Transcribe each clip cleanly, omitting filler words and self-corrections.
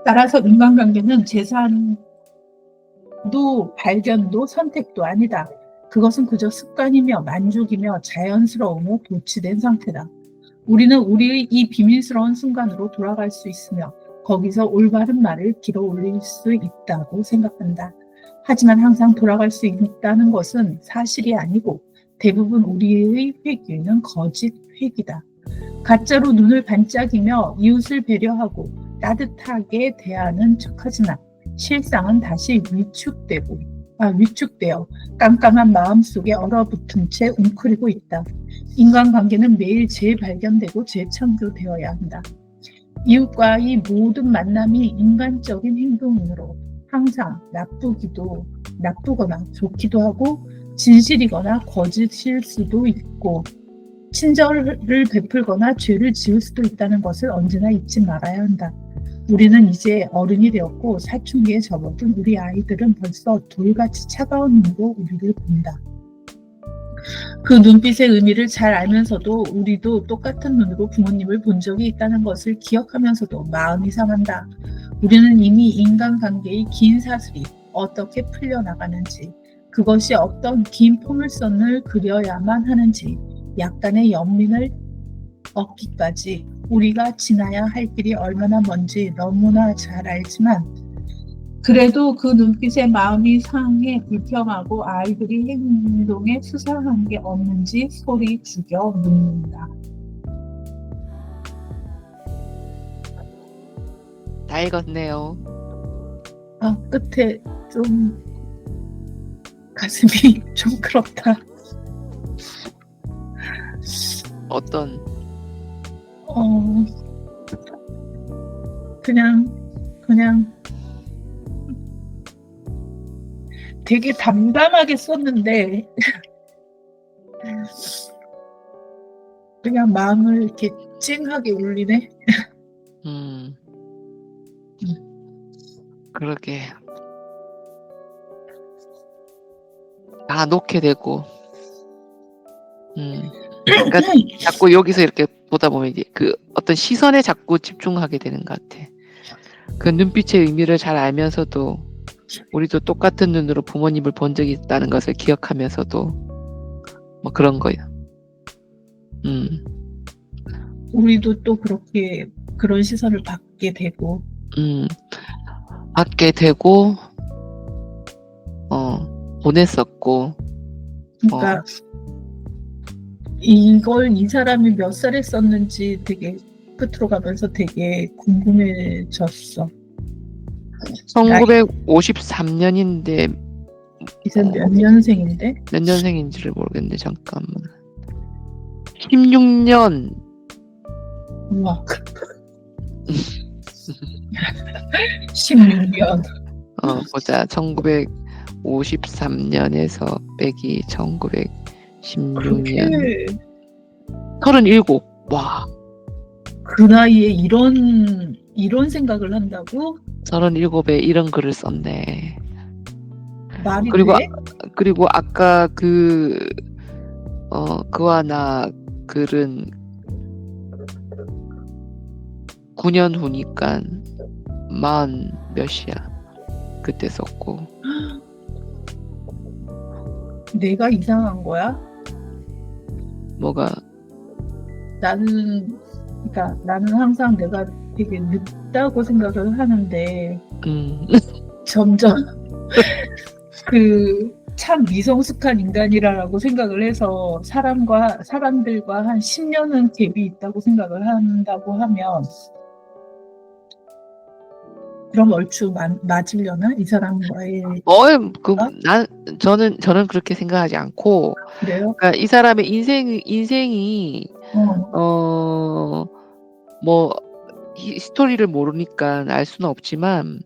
따라서 인간관계는 재산도 발견도 선택도 아니다. 그것은 그저 습관이며 만족이며 자연스러움에 도취된 상태다. 우리는 우리의 이 비밀스러운 순간으로 돌아갈 수 있으며 거기서 올바른 말을 길어 올릴 수 있다고 생각한다. 하지만 항상 돌아갈 수 있다는 것은 사실이 아니고 대부분 우리의 회귀는 거짓 회귀다. 가짜로 눈을 반짝이며 이웃을 배려하고 따뜻하게 대하는 척하지만 실상은 다시 위축되어 깜깜한 마음속에 얼어붙은 채 웅크리고 있다. 인간관계는 매일 재발견되고 재창조되어야 한다. 이웃과의 모든 만남이 인간적인 행동이므로 항상 나쁘거나 좋기도 하고 진실이거나 거짓일 수도 있고 친절을 베풀거나 죄를 지을 수도 있다는 것을 언제나 잊지 말아야 한다. 우리는 이제 어른이 되었고 사춘기에 접어든 우리 아이들은 벌써 돌같이 차가운 눈으로 우리를 본다. 그 눈빛의 의미를 잘 알면서도 우리도 똑같은 눈으로 부모님을 본 적이 있다는 것을 기억하면서도 마음이 상한다. 우리는 이미 인간관계의 긴 사슬이 어떻게 풀려나가는지, 그것이 어떤 긴 포물선을 그려야만 하는지, 약간의 연민을 얻기까지 우리가 지나야 할 길이 얼마나 먼지 너무나 잘 알지만 그래도 그 눈빛에 마음이 상해 불평하고 아이들이 행동에 수상한 게 없는지 소리 죽여 묻는다. 다 읽었네요. 끝에 좀 가슴이 좀 그렇다. 어떤? 그냥 되게 담담하게 썼는데 그냥 마음을 이렇게 찡하게 울리네. 그러게. 다 놓게 되고. 그러니까 자꾸 여기서 이렇게 보다 보면 이제 그 어떤 시선에 자꾸 집중하게 되는 것 같아. 그 눈빛의 의미를 잘 알면서도 우리도 똑같은 눈으로 부모님을 본 적이 있다는 것을 기억하면서도 뭐 그런 거예요. 우리도 또 그렇게 그런 시선을 받게 되고 보냈었고. 그러니까 이걸 이 사람이 몇 살에 썼는지 되게 끝으로 가면서 되게 궁금해졌어. 1953년인데 이제 몇 년생인데? 몇 년생인지를 모르겠는데 잠깐만. 16년. 우와. 16년. 보자. 1953년에서 빼기 1916년. 37. 와. 그 나이에 이런 생각을 한다고? 37에 이런 글을 썼네. 말이 그리고 돼? 그리고 아까 그와 나 글은 9년 후니까 40 몇이야. 그때 썼고. 내가 이상한 거야? 뭐가? 나는 항상 내가 되게 늦다고 생각을 하는데 점점 참 미성숙한 인간이라고 생각을 해서 사람들과 한 10년은 갭이 있다고 생각을 한다고 하면 그럼 얼추 맞으려나? 이 사람과의 저는 그렇게 생각하지 않고. 그래요? 그러니까 이 사람의 인생이 뭐 스토리를 모르니까 알 수는 없지만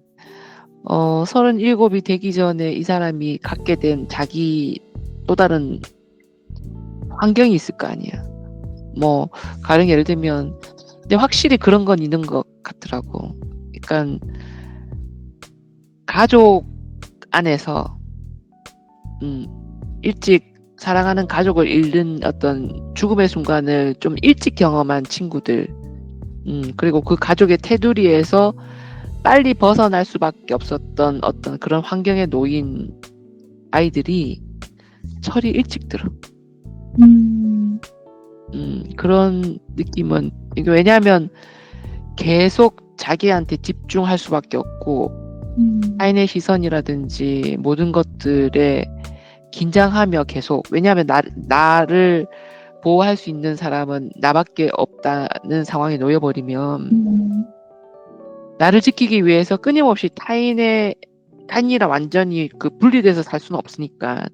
37이 되기 전에 이 사람이 갖게 된 자기 또 다른 환경이 있을 거 아니야. 뭐 가령 예를 들면 근데 확실히 그런 건 있는 것 같더라고. 그러니까 가족 안에서 일찍 사랑하는 가족을 잃는 어떤 죽음의 순간을 좀 일찍 경험한 친구들, 그리고 그 가족의 테두리에서 빨리 벗어날 수밖에 없었던 어떤 그런 환경에 놓인 아이들이 철이 일찍 들어. 그런 느낌은, 이게 왜냐하면 계속 자기한테 집중할 수밖에 없고, 타인의 시선이라든지 모든 것들에 긴장하며 계속, 왜냐하면 나를 보호할 수 있는 사람은 나밖에 없다는 상황에 놓여버리면 나를 지키기 위해서 끊임없이 타인이랑 완전히 그 분리돼서 살 수는 없으니까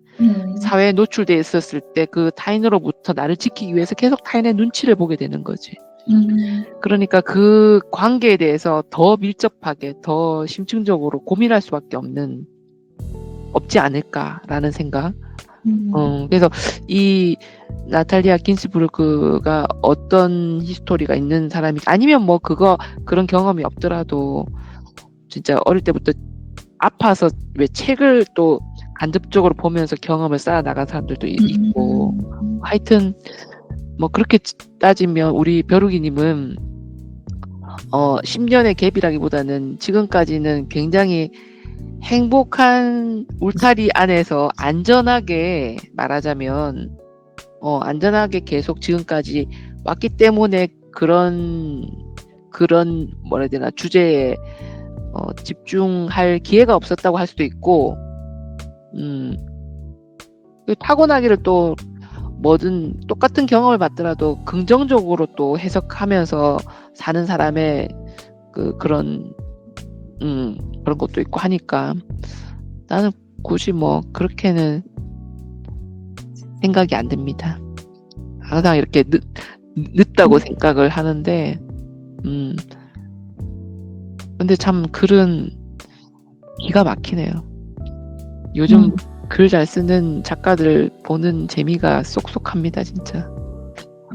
사회에 노출돼 있었을 때 그 타인으로부터 나를 지키기 위해서 계속 타인의 눈치를 보게 되는 거지. 그러니까 그 관계에 대해서 더 밀접하게, 더 심층적으로 고민할 수밖에 없지 않을까라는 생각. 그래서 이 나탈리아 긴스부르크가 어떤 히스토리가 있는 사람이, 아니면 뭐 그런 경험이 없더라도 진짜 어릴 때부터 아파서 왜 책을 또 간접적으로 보면서 경험을 쌓아 나간 사람들도 있고, 하여튼 뭐 그렇게 따지면 우리 벼룩이님은 10년의 갭이라기보다는 지금까지는 굉장히 행복한 울타리 안에서 안전하게, 말하자면 안전하게 계속 지금까지 왔기 때문에 그런 뭐라 해야 되나, 주제에 집중할 기회가 없었다고 할 수도 있고, 타고나기를 또 뭐든 똑같은 경험을 받더라도 긍정적으로 또 해석하면서 사는 사람의 그런 것도 있고 하니까, 나는 굳이 뭐 그렇게는 생각이 안 듭니다. 항상 이렇게 늦다고 생각을 하는데, 근데 참 글은 기가 막히네요. 요즘 글 잘 쓰는 작가들 보는 재미가 쏙쏙합니다, 진짜.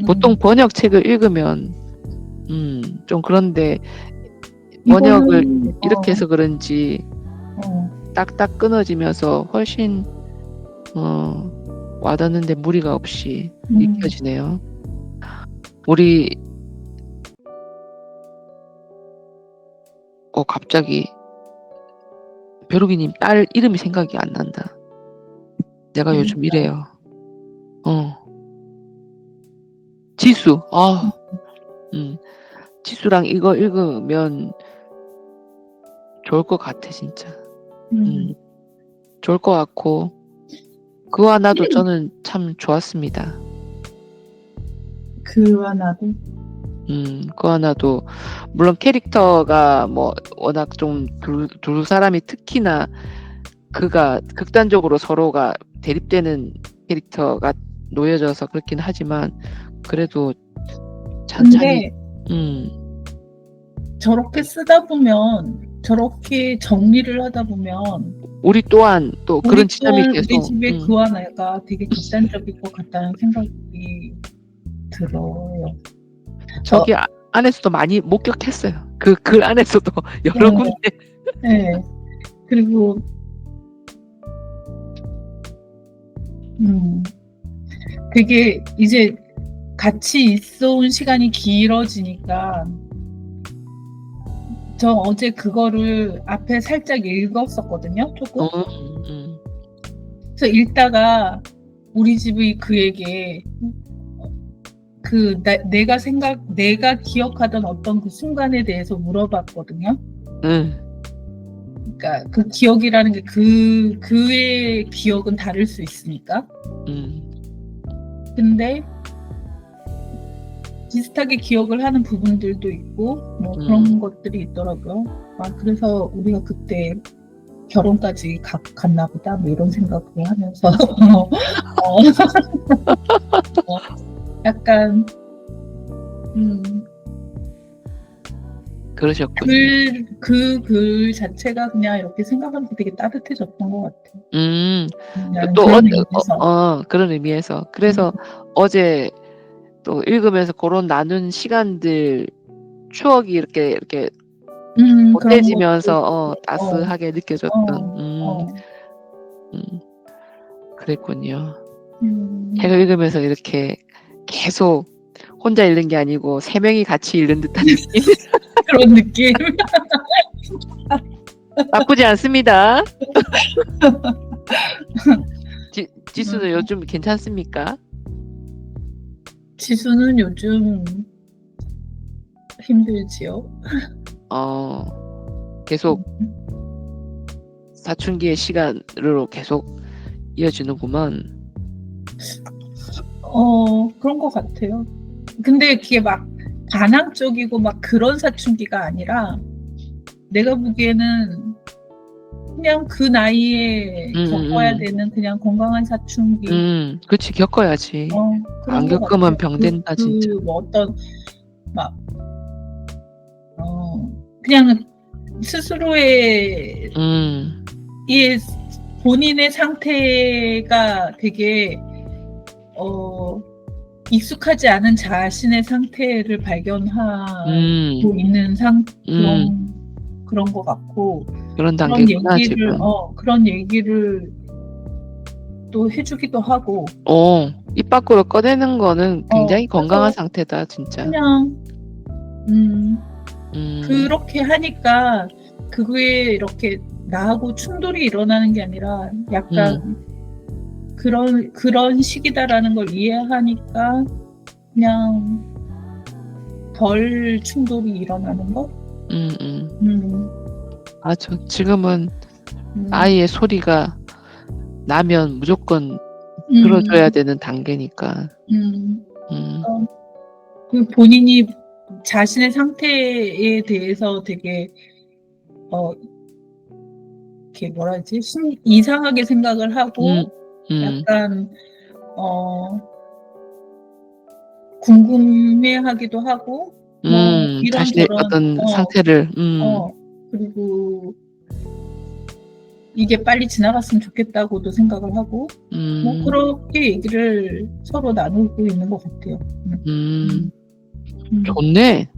보통 번역책을 읽으면 좀 그런데, 번역을 이렇게 해서 그런지 딱딱 끊어지면서 훨씬 와닿는데 무리가 없이 읽혀지네요. 우리 갑자기 벼룩이님 딸 이름이 생각이 안 난다. 내가 요즘 이래요. 지수. 지수랑 이거 읽으면 좋을 것 같아, 진짜. 좋을 것 같고, 그와 나도 저는 참 좋았습니다. 그와 나도. 그와 나도, 물론 캐릭터가 뭐 워낙 좀 두 사람이, 특히나 그가 극단적으로 서로가 대립되는 캐릭터가 놓여져서 그렇긴 하지만, 그래도 천천히. 근데 저렇게 쓰다 보면, 저렇게 정리를 하다 보면 우리 또한 또 그런 지점이 계속, 우리 집에 그와 나가 되게 극단적일 것 같다는 생각이 들어요. 저기 안에서도 많이 목격했어요. 그 글 안에서도 여러 군데. 네. 그리고 되게 이제 같이 있어온 시간이 길어지니까, 저 어제 그거를 앞에 살짝 읽었었거든요, 조금. 그래서 읽다가 우리 집의 그에게 내가 기억하던 어떤 그 순간에 대해서 물어봤거든요. 그러니까 그 기억이라는 게 그의 기억은 다를 수 있으니까. 근데 비슷하게 기억을 하는 부분들도 있고 뭐 그런 것들이 있더라고요. 그래서 우리가 그때 결혼까지 갔나 보다, 뭐 이런 생각을 하면서 약간 그러셨군요. 그 글 자체가 그냥 이렇게 생각하면서 되게 따뜻해졌던 것 같아요. 또 그런 의미에서. 그런 의미에서. 그래서 어제 또 읽으면서 그런 나눈 시간들, 추억이 이렇게 보태지면서 따스하게 느껴졌던. 그랬군요. 책을 읽으면서 이렇게 계속 혼자 읽는 게 아니고 3명이 같이 읽는 듯한 느낌. 그런 느낌. 나쁘지 않습니다. 지수는 요즘 괜찮습니까? 지수는 요즘 힘들지요. 계속 사춘기의 시간으로 계속 이어지는구먼. 그런 것 같아요. 근데 그게 막 반항적이고 막 그런 사춘기가 아니라 내가 보기에는 그냥 그 나이에 겪어야 되는 그냥 건강한 사춘기. 그치, 겪어야지. 안 그런 것 겪으면 같아요. 병 된다, 진짜. 뭐 어떤 막 그냥 스스로의 이 본인의 상태가 되게 익숙하지 않은 자신의 상태를 발견하고 있는 그런 것 같고 그런 단계구나, 지금. 그런 얘기를 또 해주기도 하고. 입 밖으로 꺼내는 거는 굉장히 건강한 상태다, 진짜. 그냥 그렇게 하니까 그거에 이렇게 나하고 충돌이 일어나는 게 아니라 약간 그런 시기다라는 걸 이해하니까 그냥 덜 충돌이 일어나는 거? 맞아. 지금은 아이의 소리가 나면 무조건 들어줘야 되는 단계니까. 그 본인이 자신의 상태에 대해서 되게 이렇게 뭐라 하지? 이상하게 생각을 하고 약간 궁금해하기도 하고 자신의 어떤 상태를 그리고 이게 빨리 지나갔으면 좋겠다고도 생각을 하고 뭐 그렇게 얘기를 서로 나누고 있는 것 같아요. 좋네.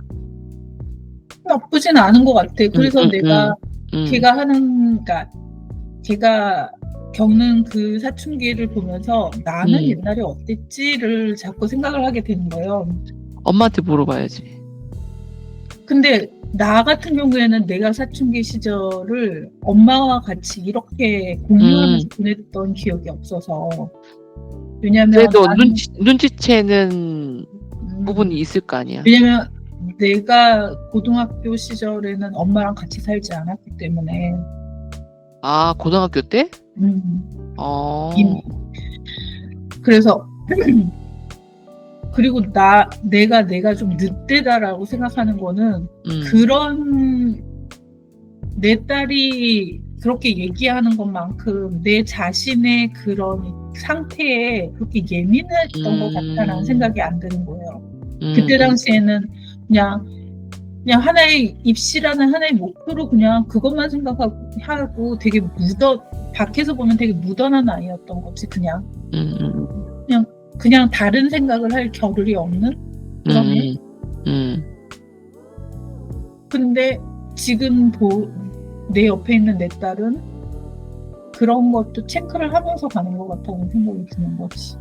나쁘진 않은 것 같아. 그래서 내가 그러니까 걔가 겪는 그 사춘기를 보면서 나는 옛날에 어땠지를 자꾸 생각을 하게 되는 거예요. 엄마한테 물어봐야지. 근데 나 같은 경우에는 내가 사춘기 시절을 엄마와 같이 이렇게 공유하면서 보냈던 기억이 없어서. 왜냐면 그래도 눈치채는 부분이 있을 거 아니야. 왜냐면 내가 고등학교 시절에는 엄마랑 같이 살지 않았기 때문에. 아, 고등학교 때? 이미. 그래서 그리고 내가 좀 늦대다라고 생각하는 거는 그런 내 딸이 그렇게 얘기하는 것만큼 내 자신의 그런 상태에 그렇게 예민했던 것 같다라는 생각이 안 드는 거예요. 그때 당시에는 그냥 하나의 입시라는 하나의 목표로 그냥 그것만 생각하고 되게 밖에서 보면 되게 무던한 아이였던 거지. 그냥 다른 생각을 할 겨를이 없는 그런 애. 근데 지금 내 옆에 있는 내 딸은 그런 것도 체크를 하면서 가는 것 같다는 생각이 드는 거지.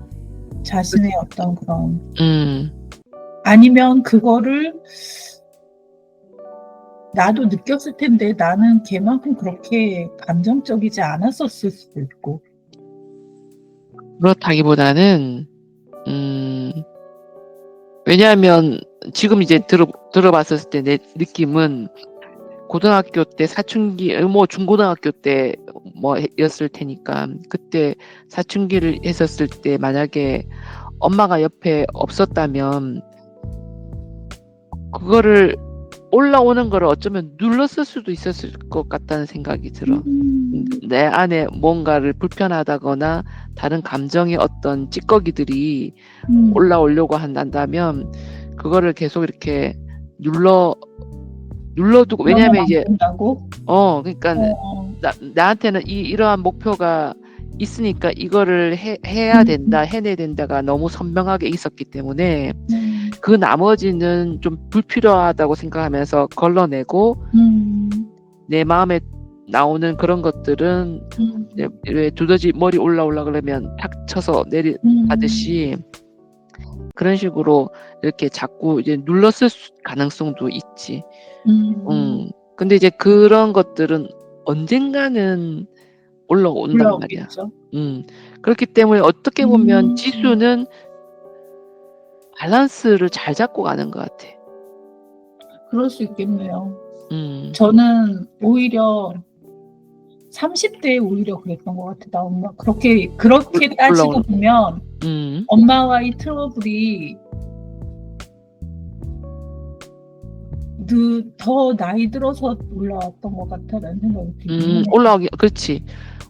자신의 어떤 그런 아니면 그거를 나도 느꼈을 텐데 나는 걔만큼 그렇게 감정적이지 않았었을 수도 있고. 그렇다기보다는 왜냐하면 지금 이제 들어봤을 때 내 느낌은 고등학교 때 사춘기, 뭐 중고등학교 때 뭐였을 테니까 그때 사춘기를 했었을 때 만약에 엄마가 옆에 없었다면 그거를 올라오는 거를 어쩌면 눌렀을 수도 있었을 것 같다는 생각이 들어. 내 안에 뭔가를 불편하다거나 다른 감정의 어떤 찌꺼기들이 올라오려고 한다면 그거를 계속 이렇게 눌러두고. 왜냐하면 이제 그러니까 나한테는 이러한 목표가 있으니까 이거를 해야 된다, 해내야 된다가 너무 선명하게 있었기 때문에 그 나머지는 좀 불필요하다고 생각하면서 걸러내고 내 마음에 나오는 그런 것들은 왜 두더지 머리 올라오려 그러면 탁 쳐서 내려가듯이 그런 식으로 이렇게 자꾸 이제 눌렀을 가능성도 있지. 근데 이제 그런 것들은 언젠가는 올라온단 말이야. 올라오겠죠. 그렇기 때문에 어떻게 보면 음. 지수는 밸런스를 잘 잡고 가는 것 같아. 그럴 수 있겠네요. 저는 오히려 30대에 오히려 그랬던 것 같아. 나 엄마 그렇게 따지고 올라오는 보면 엄마와의 트러블이 더 나이 들어서 올라왔던 것 같다라는 생각이 들긴 올라오기 그렇지.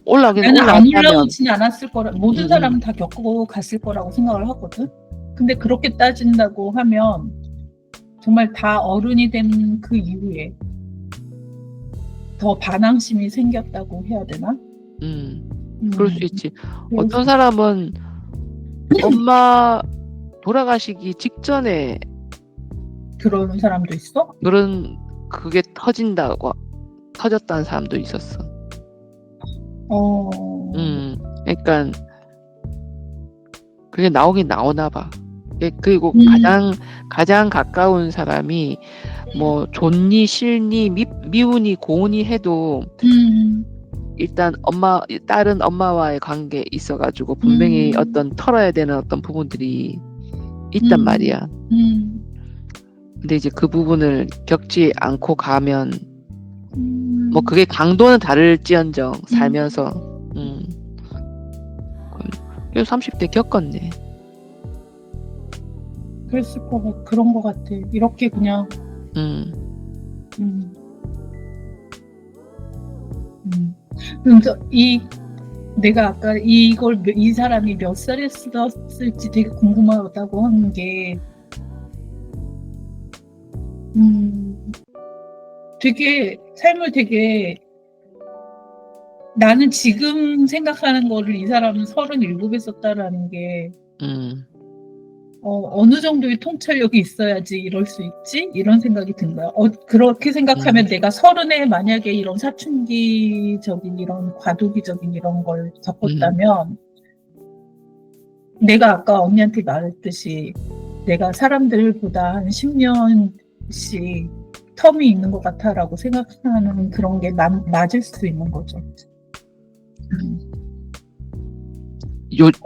올라오긴 나는 안 올라왔다면 올라오진 않았을 거라 모든 사람은 다 겪고 갔을 거라고 생각을 하거든. 근데 그렇게 따진다고 하면 정말 다 어른이 된 그 이후에 더 반항심이 생겼다고 해야 되나? 그럴 수 있지. 어떤 사람은 엄마 돌아가시기 직전에 그러는 사람도 있어? 그게 터졌다는 사람도 있었어. 그러니까 그게 나오긴 나오나 봐. 그리고 가장 가까운 사람이 뭐 좋니 싫니 미우니 고우니 해도 일단 딸은 엄마와의 관계에 있어가지고 분명히 어떤 털어야 되는 어떤 부분들이 있단 말이야. 근데 이제 그 부분을 겪지 않고 가면 뭐 그게 강도는 다를지언정 살면서 그래서 30대 겪었네. 그런 거 같아. 이렇게 그냥 그래서 내가 아까 이 사람이 몇 살에 썼을지 되게 궁금하다고 하는 게 되게 삶을 되게 나는 지금 생각하는 거를 이 사람은 37에 썼다라는 게 어느 정도의 통찰력이 있어야지 이럴 수 있지? 이런 생각이 든 거야. 그렇게 생각하면 내가 30에 만약에 이런 사춘기적인 이런 과도기적인 이런 걸 겪었다면 내가 아까 언니한테 말했듯이 내가 사람들보다 한 10년씩 텀이 있는 것 같아라고 생각하는 그런 게 맞을 수 있는 거죠.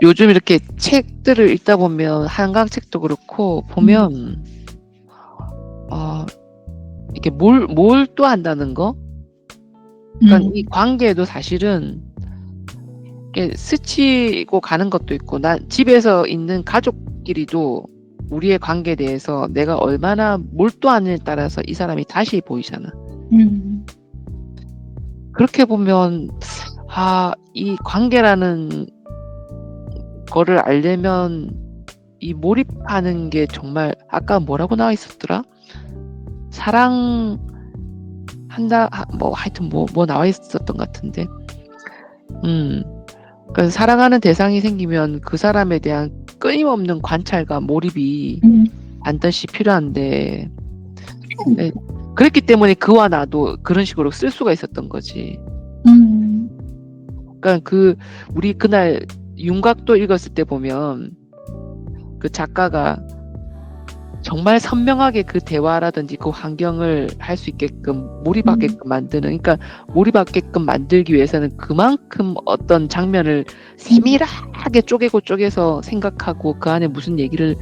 요즘 이렇게 책들을 읽다 보면 한강 책도 그렇고 보면 이렇게 몰두한다는 거. 그러니까 이 관계도 사실은 이렇게 스치고 가는 것도 있고, 난 집에서 있는 가족끼리도 우리의 관계에 대해서 내가 얼마나 몰두하느냐에 따라서 이 사람이 다시 보이잖아. 그렇게 보면 이 관계라는 거를 알려면 이 몰입하는 게 정말 아까 뭐라고 나와 있었더라? 사랑한다 뭐 하여튼 뭐 나와 있었던 것 같은데. 그러니까 사랑하는 대상이 생기면 그 사람에 대한 끊임없는 관찰과 몰입이 반드시 필요한데 그랬기 때문에 그와 나도 그런 식으로 쓸 수가 있었던 거지. 그러니까 우리 그날 윤곽도 읽었을 때 보면 그 작가가 정말 선명하게 그 대화라든지 그 환경을 할 수 있게끔 몰입하게끔 만드는, 그러니까 몰입하게끔 만들기 위해서는 그만큼 어떤 장면을 세밀하게 쪼개서 생각하고 그 안에 무슨 얘기를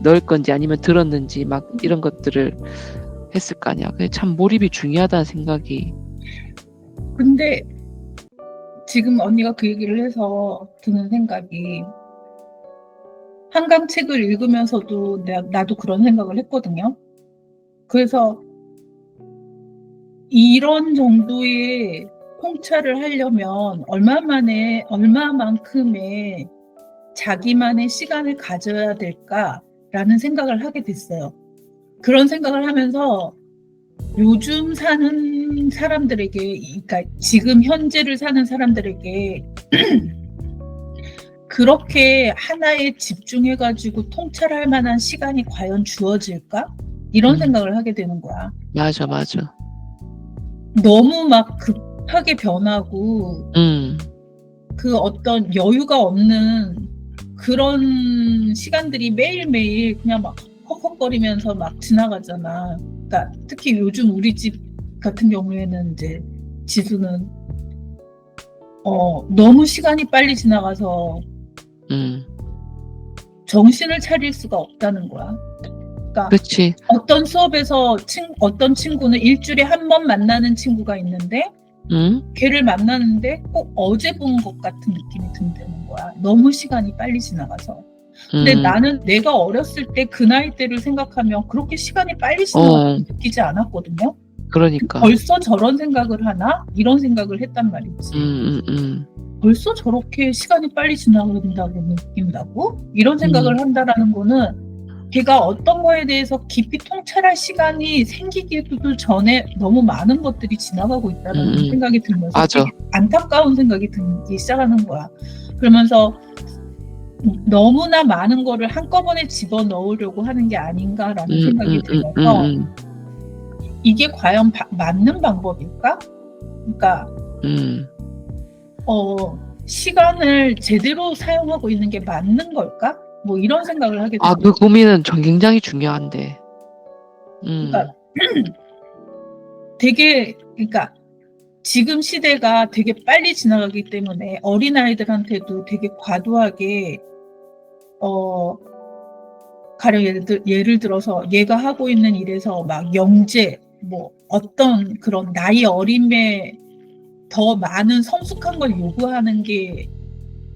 넣을 건지 아니면 들었는지 막 이런 것들을 했을 거 아니야. 그게 참 몰입이 중요하다는 생각이. 근데 지금 언니가 그 얘기를 해서 드는 생각이 한강 책을 읽으면서도 나도 그런 생각을 했거든요. 그래서 이런 정도의 통찰을 하려면 얼마만큼의 자기만의 시간을 가져야 될까라는 생각을 하게 됐어요. 그런 생각을 하면서 요즘 사는 사람들에게, 그러니까 지금 현재를 사는 사람들에게 그렇게 하나에 집중해가지고 통찰할 만한 시간이 과연 주어질까? 이런 생각을 하게 되는 거야. 맞아. 너무 막 급하게 변하고 그 어떤 여유가 없는 그런 시간들이 매일매일 그냥 막 헉헉거리면서 막 지나가잖아. 그러니까 특히 요즘 우리 집 같은 경우에는 이제 지수는 너무 시간이 빨리 지나가서 정신을 차릴 수가 없다는 거야. 그러니까 그렇지. 어떤 수업에서 어떤 친구는 일주일에 한 번 만나는 친구가 있는데 걔를 만나는데 꼭 어제 본 것 같은 느낌이 든다는 거야. 너무 시간이 빨리 지나가서. 근데 나는 내가 어렸을 때 그 나이 때를 생각하면 그렇게 시간이 빨리 지나가서 느끼지 않았거든요. 그러니까. 벌써 저런 생각을 하나? 이런 생각을 했단 말이지. 벌써 저렇게 시간이 빨리 지나간다고 느낀다고? 이런 생각을 한다라는 거는 걔가 어떤 거에 대해서 깊이 통찰할 시간이 생기기도 전에 너무 많은 것들이 지나가고 있다는 생각이 들면서 맞아. 되게 안타까운 생각이 들기 시작하는 거야. 그러면서 너무나 많은 거를 한꺼번에 집어넣으려고 하는 게 아닌가라는 생각이 들면서 이게 과연 맞는 방법일까? 그러니까 시간을 제대로 사용하고 있는 게 맞는 걸까? 뭐 이런 생각을 하게 됩니다. 그 고민은 굉장히 중요한데. 그러니까 그러니까 지금 시대가 되게 빨리 지나가기 때문에 어린아이들한테도 되게 과도하게 가령 예를 들어서 얘가 하고 있는 일에서 막 영재 뭐 어떤 그런 나이 어림에 더 많은 성숙한 걸 요구하는 게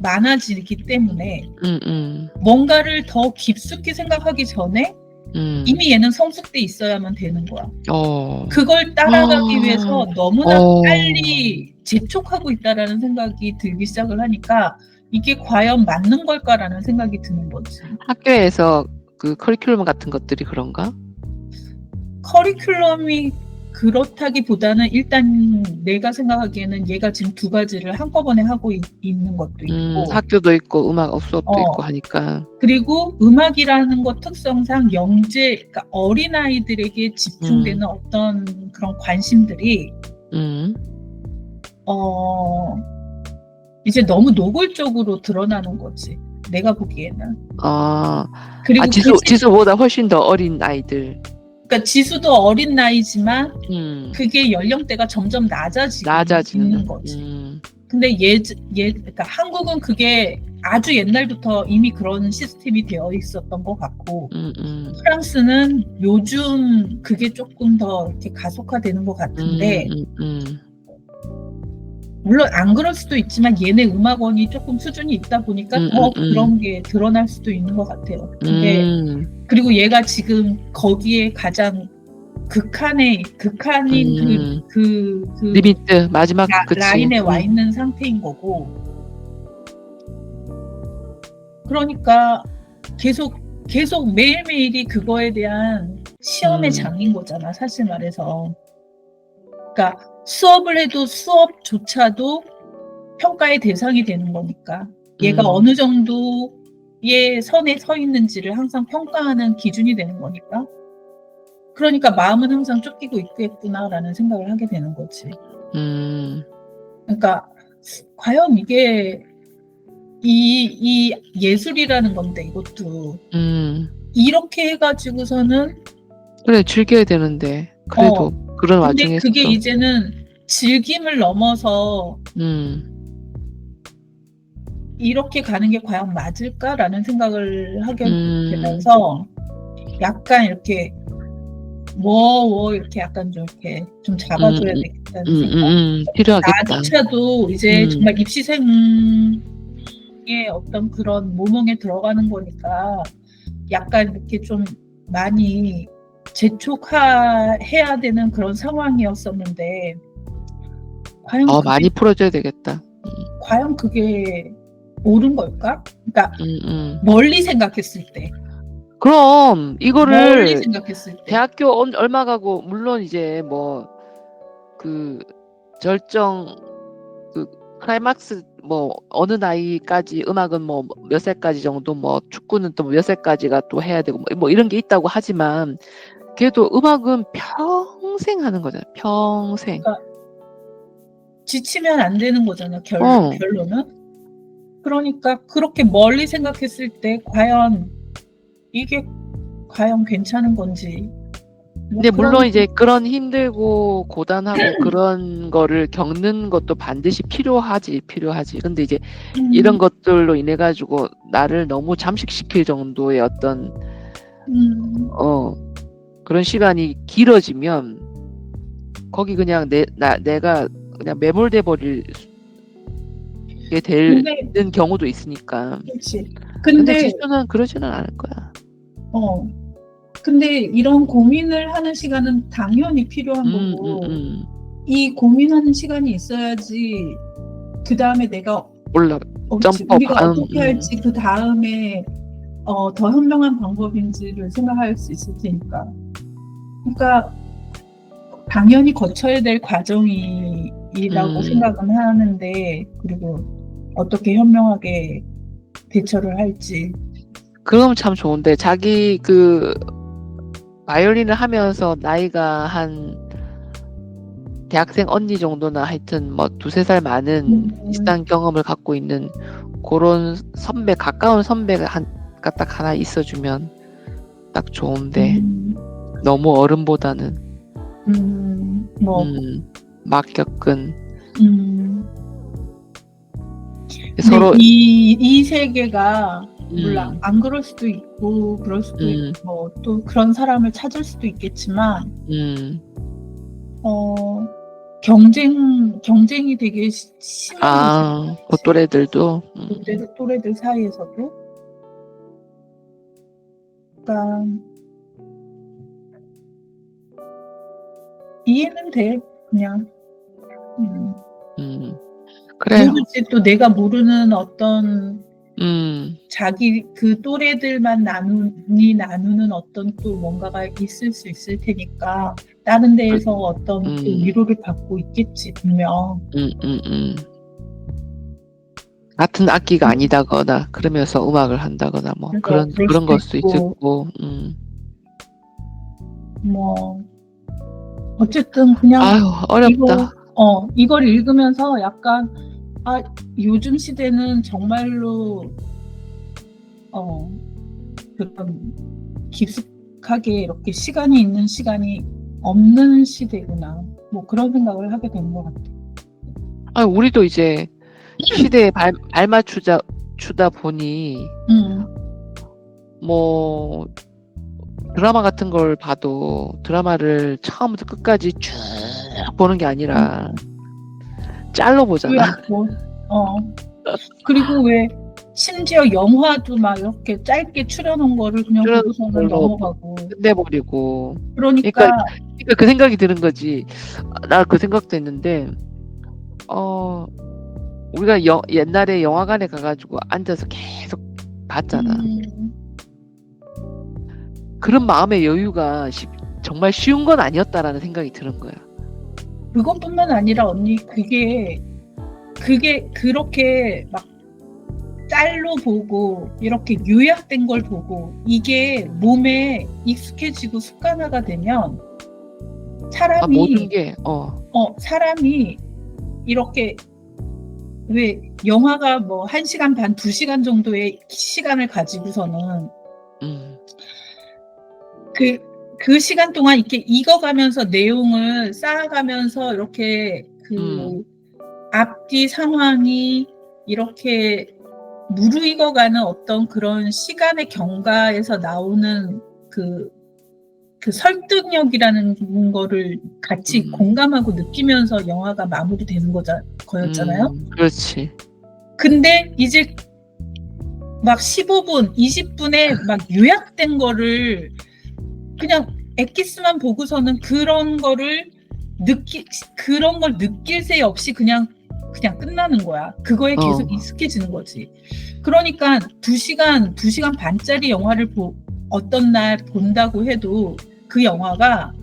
많아지기 때문에 뭔가를 더 깊숙이 생각하기 전에 이미 얘는 성숙돼 있어야만 되는 거야. 그걸 따라가기 위해서 너무나 빨리 재촉하고 있다라는 생각이 들기 시작을 하니까 이게 과연 맞는 걸까라는 생각이 드는 거지. 학교에서 그 커리큘럼 같은 것들이 그런가? 커리큘럼이 그렇다기보다는 일단 내가 생각하기에는 얘가 지금 두 가지를 한꺼번에 하고 있는 것도 있고 학교도 있고 음악 수업도 있고 하니까 그리고 음악이라는 것 특성상 그러니까 어린아이들에게 집중되는 어떤 그런 관심들이 이제 너무 노골적으로 드러나는 거지. 내가 보기에는. 그리고 지수보다 훨씬 더 어린 아이들. 그러니까 지수도 어린 나이지만 그게 연령대가 점점 낮아지고 있는 거지. 근데 그러니까 한국은 그게 아주 옛날부터 이미 그런 시스템이 되어 있었던 것 같고 프랑스는 요즘 그게 조금 더 이렇게 가속화되는 것 같은데 물론 안 그럴 수도 있지만 얘네 음악원이 조금 수준이 있다 보니까 더 그런 게 드러날 수도 있는 것 같아요. 근데 그리고 얘가 지금 거기에 가장 극한인 그 리미트 마지막 라인에 와 있는 상태인 거고 그러니까 계속 매일매일이 그거에 대한 시험의 장인 거잖아 사실 말해서. 그러니까 수업을 해도 수업조차도 평가의 대상이 되는 거니까 얘가 어느 정도의 선에 서 있는지를 항상 평가하는 기준이 되는 거니까 그러니까 마음은 항상 쫓기고 있겠구나라는 생각을 하게 되는 거지. 그러니까 과연 이게 이 예술이라는 건데 이것도 이렇게 해가지고서는 그래 즐겨야 되는데 그래도 그런 근데 와중에서 그게 이제는 즐김을 넘어서 이렇게 가는 게 과연 맞을까라는 생각을 하게 되면서 약간 이렇게 이렇게 약간 좀 이렇게 좀 잡아줘야 되겠다는 생각. 필요하겠다. 나조차도 이제 정말 입시생의 어떤 그런 모몽에 들어가는 거니까 약간 이렇게 좀 많이 재촉해야 되는 그런 상황이었었는데 과연 많이 풀어줘야 되겠다. 과연 그게 옳은 걸까? 그러니까 멀리 생각했을 때. 그럼 이거를 멀리 생각했을 때. 대학교 얼마 가고 물론 이제 뭐 그 절정 그 클라이막스 뭐 어느 나이까지 음악은 뭐 몇 살까지 정도 뭐 축구는 또 몇 살까지가 또 해야 되고 뭐 이런 게 있다고 하지만 그래도 음악은 평생 하는 거잖아. 평생. 그러니까 지치면 안 되는 거잖아. 결론은. 그러니까 그렇게 멀리 생각했을 때 과연 이게 과연 괜찮은 건지 뭐 근데 그런 물론 이제 그런 힘들고 고단하고 그런 거를 겪는 것도 반드시 필요하지. 근데 이제 이런 음, 것들로 인해 가지고 나를 너무 잠식시킬 정도의 어떤 음. 어 그런 시간이 길어지면 거기 그냥 내가 그냥 매몰돼 버리게 근데 되는 경우도 있으니까. 그렇지. 근데 근데 지수는 그러지는 않을 거야. 어 근데 이런 고민을 하는 시간은 당연히 필요한 음, 거고 이 고민하는 시간이 있어야지 그 다음에 내가 올라 점퍼 우리가 반, 어떻게 할지 그 다음에 더 현명한 방법인지를 생각할 수 있을 테니까. 그러니까 당연히 거쳐야 될 과정이라고 음. 생각은 하는데 그리고 어떻게 현명하게 대처를 할지. 그럼 참 좋은데 자기 그 바이올린을 하면서 나이가 한 대학생 언니 정도나 하여튼 뭐 두세 살 많은 음, 비슷한 경험을 갖고 있는 그런 선배, 가까운 선배가 딱 하나 있어주면 딱 좋은데 음, 너무 어른보다는 뭐, 막 겪은 음. 근데 서로 이 세계가 몰라 음, 안 그럴 수도 있고 그럴 수도 음, 있고 또 그런 사람을 찾을 수도 있겠지만 음. 어 경쟁이 되게 심한 곳인 것 그 같아. 또래들도 또래들 사이에서도. 그러니까 이해는 돼 그냥. 음. 그래요. 누구지 또 내가 모르는 어떤 음, 자기 그 또래들만 나누는 어떤 또 뭔가가 있을 수 있을 테니까 다른 그, 데에서 어떤 또 음, 위로를 받고 있겠지 분명. 음, 음, 음. 같은 악기가 아니다거나 그러면서 음악을 한다거나 뭐 그래서 그럴 그런 수도 걸 수도 있고 있고 뭐 어쨌든 그냥 아유 어렵다. 이걸 읽으면서 약간 아 요즘 시대는 정말로 그런 깊숙하게 이렇게 시간이 있는 시간이 없는 시대구나. 뭐 그런 생각을 하게 되는 것 같아. 우리도 이제 시대에 주다 보니 음, 뭐 드라마 같은 걸 봐도 드라마를 처음부터 끝까지 쭉 보는 게 아니라 짤로 보잖아. 요약본. 그리고 왜 심지어 영화도 막 이렇게 짧게 추려놓은 거를 그냥 그런 보고서는 걸로 넘어가고. 끝내버리고. 그러니까, 그러니까 그 생각이 드는 거지. 나 그 생각도 했는데 우리가 옛날에 영화관에 가가지고 앉아서 계속 봤잖아. 음, 그런 마음의 여유가 정말 쉬운 건 아니었다라는 생각이 드는 거야. 그것뿐만 아니라 언니 그게 그렇게 막 짤로 보고 이렇게 요약된 걸 보고 이게 몸에 익숙해지고 습관화가 되면 모든 사람이 게, 사람이 이렇게 왜 영화가 뭐 1시간 반, 2시간 정도의 시간을 가지고서는 음, 그 시간 동안 이렇게 익어가면서 내용을 쌓아가면서 이렇게 음, 그 앞뒤 상황이 이렇게 무르익어가는 어떤 그런 시간의 경과에서 나오는 그 설득력이라는 거를 같이 공감하고 느끼면서 영화가 마무리되는 거였잖아요. 그렇지. 근데 이제 막 15분, 20분에 막 요약된 거를 그냥 엑기스만 보고서는 그런 걸 느낄 새 없이 그냥 끝나는 거야. 그거에 계속 익숙해지는 거지. 그러니까 2시간 반짜리 영화를 어떤 날 본다고 해도 그 영화가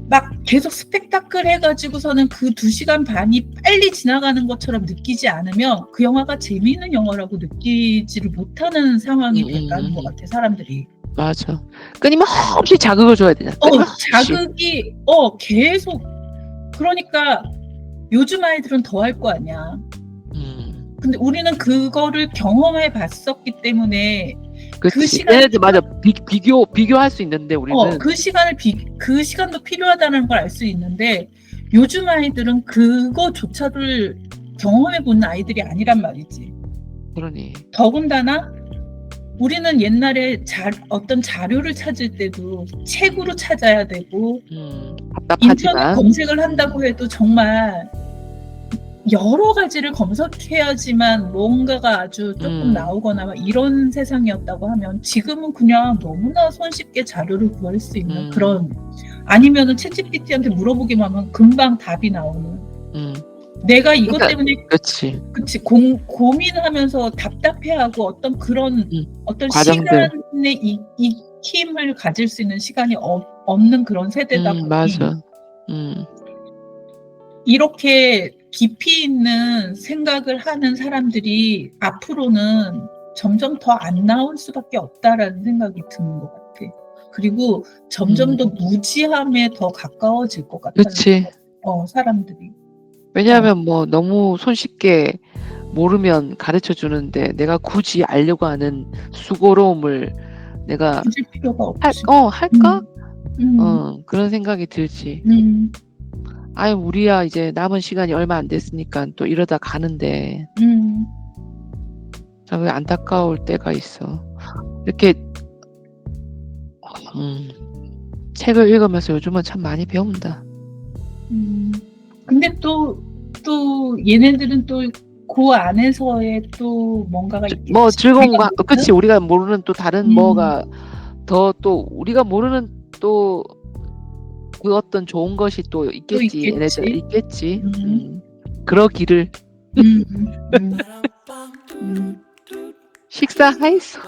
막 계속 스펙타클 해가지고서는 그 2시간 반이 빨리 지나가는 것처럼 느끼지 않으면 그 영화가 재미있는 영화라고 느끼지를 못하는 상황이 돼가는 것 같아, 사람들이. 맞아. 끊임없이 자극을 줘야 되잖아. 끊임없이. 자극이, 계속. 그러니까 요즘 아이들은 더 할 거 아니야. 근데 우리는 그거를 경험해 봤었기 때문에 그치. 시간을 얘네들 맞아. 비교할 수 있는데 우리는 그 시간도 필요하다는 걸 알 수 있는데 요즘 아이들은 그거조차를 경험해 본 아이들이 아니란 말이지. 그러니. 더군다나 우리는 옛날에 어떤 자료를 찾을 때도 책으로 찾아야 되고 인터넷 답답하지만. 검색을 한다고 해도 정말 여러 가지를 검색해야지만 뭔가가 아주 조금 나오거나 막 이런 세상이었다고 하면 지금은 그냥 너무나 손쉽게 자료를 구할 수 있는 그런, 아니면은 챗GPT한테 물어보기만 하면 금방 답이 나오는. 내가 이것 그러니까 때문에 그치. 그치 고민하면서 답답해하고 어떤 그런 어떤 과정들. 시간의 익힘을 가질 수 있는 시간이 없는 그런 세대다 보니 맞아. 이렇게 깊이 있는 생각을 하는 사람들이 앞으로는 점점 더 안 나올 수밖에 없다라는 생각이 드는 것 같아. 그리고 점점 더 무지함에 더 가까워질 것 같아요. 그치. 사람들이. 왜냐하면 뭐 너무 손쉽게 모르면 가르쳐 주는데 내가 굳이 알려고 하는 수고로움을 내가 굳을 필요가 없지. 할까? 그런 생각이 들지. 아유, 우리야 이제 남은 시간이 얼마 안 됐으니까 또 이러다 가는데 참 안타까울 때가 있어. 이렇게 책을 읽으면서 요즘은 참 많이 배운다. 근데 또 얘네들은 또 그 안에서의 또 뭔가가 있겠지. 뭐 즐거운 거, 그치. 모르는? 우리가 모르는 또 다른 뭐가 더 또 우리가 모르는 또 그 어떤 좋은 것이 또 있겠지. 얘네들 있겠지. 그러기를. 식사하이소.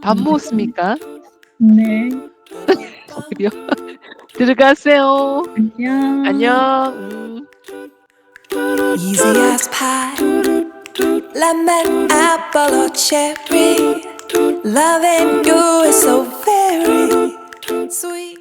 밥 먹었습니까? 네. 그래요. 들어가세요. 안녕. 안녕. Easy as pie, lemon, apple or cherry. Loving you is so very sweet.